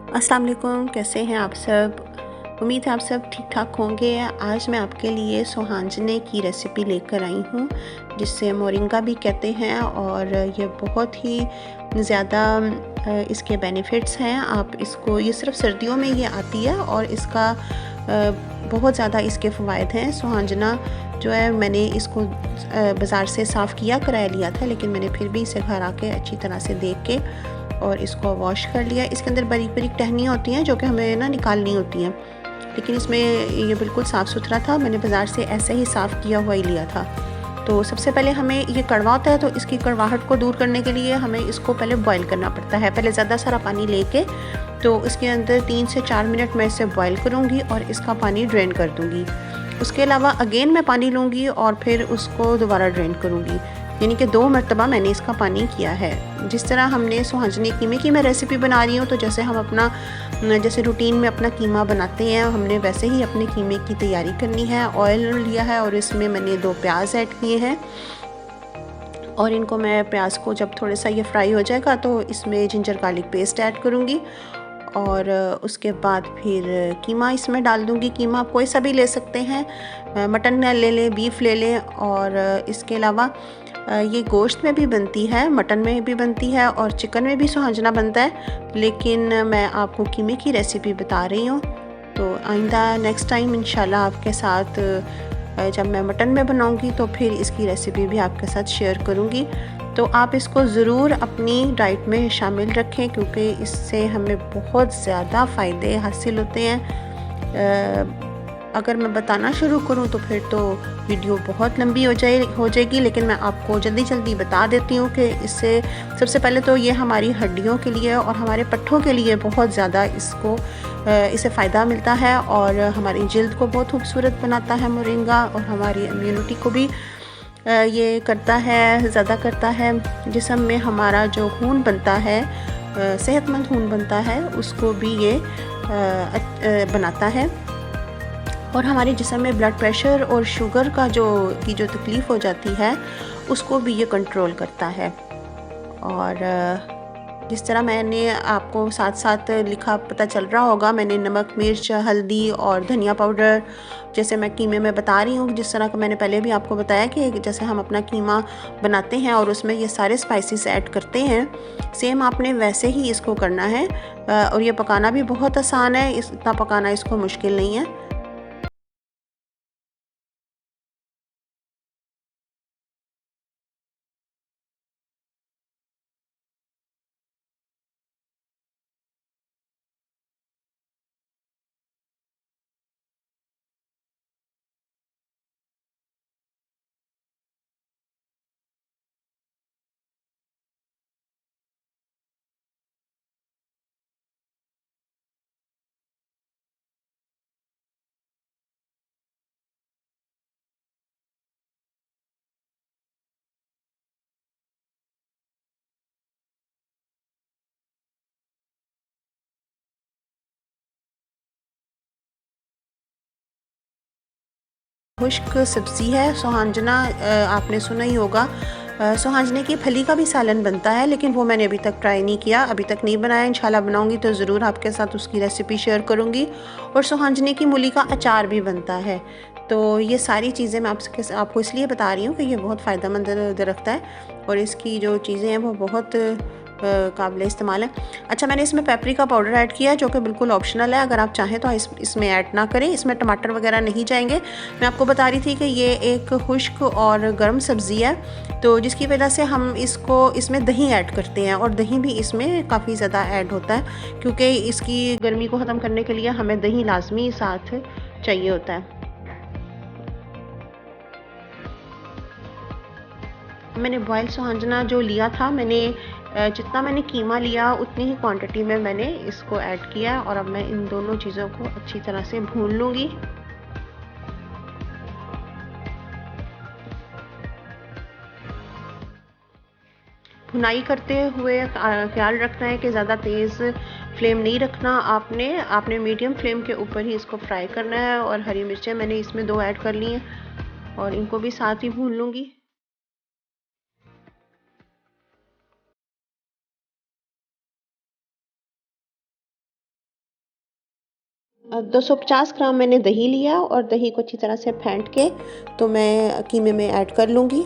अस्सलाम वालेकुम, कैसे हैं आप सब? उम्मीद है आप सब ठीक ठाक होंगे। आज मैं आपके लिए सुहांजने की रेसिपी लेकर आई हूँ, जिसे मोरिंगा भी कहते हैं और ये बहुत ही ज़्यादा इसके बेनिफिट्स हैं। आप इसको, ये सिर्फ सर्दियों में ये आती है और इसका बहुत ज़्यादा इसके फ़वाइद हैं। सुहांजना जो है, मैंने इसको बाज़ार से साफ़ किया कराया लिया था, लेकिन मैंने फिर भी इसे घर आके अच्छी तरह से देख के और इसको वॉश कर लिया। इसके अंदर बारीक बारीक टहनियाँ होती हैं जो कि हमें ना निकालनी होती हैं, लेकिन इसमें ये बिल्कुल साफ़ सुथरा था। मैंने बाज़ार से ऐसे ही साफ़ किया हुआ ही लिया था। तो सबसे पहले हमें ये कड़वा होता है, तो इसकी कड़वाहट को दूर करने के लिए हमें इसको पहले बॉईल करना पड़ता है। पहले ज़्यादा सारा पानी लेके तो इसके अंदर 3 से 4 मिनट मैं इसे बॉईल करूँगी और इसका पानी ड्रेन कर दूँगी। उसके अलावा अगेन मैं पानी लूँगी और फिर उसको दोबारा ड्रेन करूँगी, यानी कि 2 मरतबा मैंने इसका पानी किया है। जिस तरह हमने सुहांजने कीमे की मैं रेसिपी बना रही हूँ, तो जैसे हम अपना जैसे रूटीन में अपना कीमा बनाते हैं, हमने वैसे ही अपने कीमे की तैयारी करनी है। ऑयल लिया है और इसमें मैंने 2 प्याज ऐड किए हैं और इनको मैं, प्याज को जब थोड़ा सा ये फ्राई हो जाएगा तो इसमें जिंजर गार्लिक पेस्ट ऐड करूँगी और उसके बाद फिर कीमा इसमें डाल दूँगी। कीमा आप कोई सा भी ले सकते हैं, मटन ले लें, बीफ ले लें। और इसके अलावा ये गोश्त में भी बनती है, मटन में भी बनती है और चिकन में भी सुहांजना बनता है, लेकिन मैं आपको कीमे की रेसिपी बता रही हूँ। तो आइंदा नेक्स्ट टाइम इंशाल्लाह आपके साथ जब मैं मटन में बनाऊँगी तो फिर इसकी रेसिपी भी आपके साथ शेयर करूँगी। तो आप इसको ज़रूर अपनी डाइट में शामिल रखें, क्योंकि इससे हमें बहुत ज़्यादा फ़ायदे हासिल होते हैं। अगर मैं बताना शुरू करूं तो फिर तो वीडियो बहुत लंबी हो जाएगी, लेकिन मैं आपको जल्दी बता देती हूं कि इससे सबसे पहले तो ये हमारी हड्डियों के लिए और हमारे पट्ठों के लिए बहुत ज़्यादा इससे फ़ायदा मिलता है और हमारी जल्द को बहुत खूबसूरत बनाता है मोरिंगा, और हमारी इम्यूनिटी को भी ये करता है, ज़्यादा करता है। जिस्म में हमारा जो खून बनता है, सेहतमंद खून बनता है, उसको भी ये बनाता है और हमारे जिस्म में ब्लड प्रेशर और शुगर का जो तकलीफ़ हो जाती है उसको भी ये कंट्रोल करता है। और जिस तरह मैंने आपको साथ साथ लिखा पता चल रहा होगा, मैंने नमक, मिर्च, हल्दी और धनिया पाउडर, जैसे मैं कीमे में बता रही हूँ, जिस तरह का मैंने पहले भी आपको बताया कि जैसे हम अपना कीमा बनाते हैं और उसमें ये सारे स्पाइसेस ऐड करते हैं, सेम आपने वैसे ही इसको करना है। और ये पकाना भी बहुत आसान है, इतना पकाना इसको मुश्किल नहीं है। खुश्क सब्ज़ी है सुहांजना, आपने सुना ही होगा। सुहांजने की फली का भी सालन बनता है, लेकिन वो मैंने अभी तक ट्राई नहीं किया, अभी तक नहीं बनाया। इंशाल्लाह बनाऊंगी तो ज़रूर आपके साथ उसकी रेसिपी शेयर करूंगी। और सुहांजने की मूली का अचार भी बनता है। तो ये सारी चीज़ें मैं आपको इसलिए बता रही हूँ कि ये बहुत फ़ायदेमंद दरख्त है और इसकी जो चीज़ें हैं वो बहुत काबिल इस्तेमाल है। अच्छा, मैंने इसमें पेपरिका पाउडर ऐड किया है, जो कि बिल्कुल ऑप्शनल है, अगर आप चाहें तो इसमें ऐड ना करें। इसमें टमाटर वगैरह नहीं जाएंगे। मैं आपको बता रही थी कि ये एक खुश्क और गर्म सब्ज़ी है, तो जिसकी वजह से हम इसमें दही ऐड करते हैं और दही भी इसमें काफ़ी ज़्यादा ऐड होता है, क्योंकि इसकी गर्मी को ख़त्म करने के लिए हमें दही लाजमी साथ चाहिए होता है। मैंने बॉयल सुहांजना जो लिया था, जितना मैंने कीमा लिया उतनी ही क्वांटिटी में मैंने इसको ऐड किया और अब मैं इन दोनों चीज़ों को अच्छी तरह से भून लूँगी। भुनाई करते हुए ख्याल रखना है कि ज़्यादा तेज़ फ्लेम नहीं रखना, आपने मीडियम फ्लेम के ऊपर ही इसको फ्राई करना है। और हरी मिर्चें मैंने इसमें 2 ऐड कर ली हैं और इनको भी साथ ही भून लूँगी। 250 ग्राम मैंने दही लिया और दही को अच्छी तरह से फेंट के तो मैं कीमे में ऐड कर लूँगी।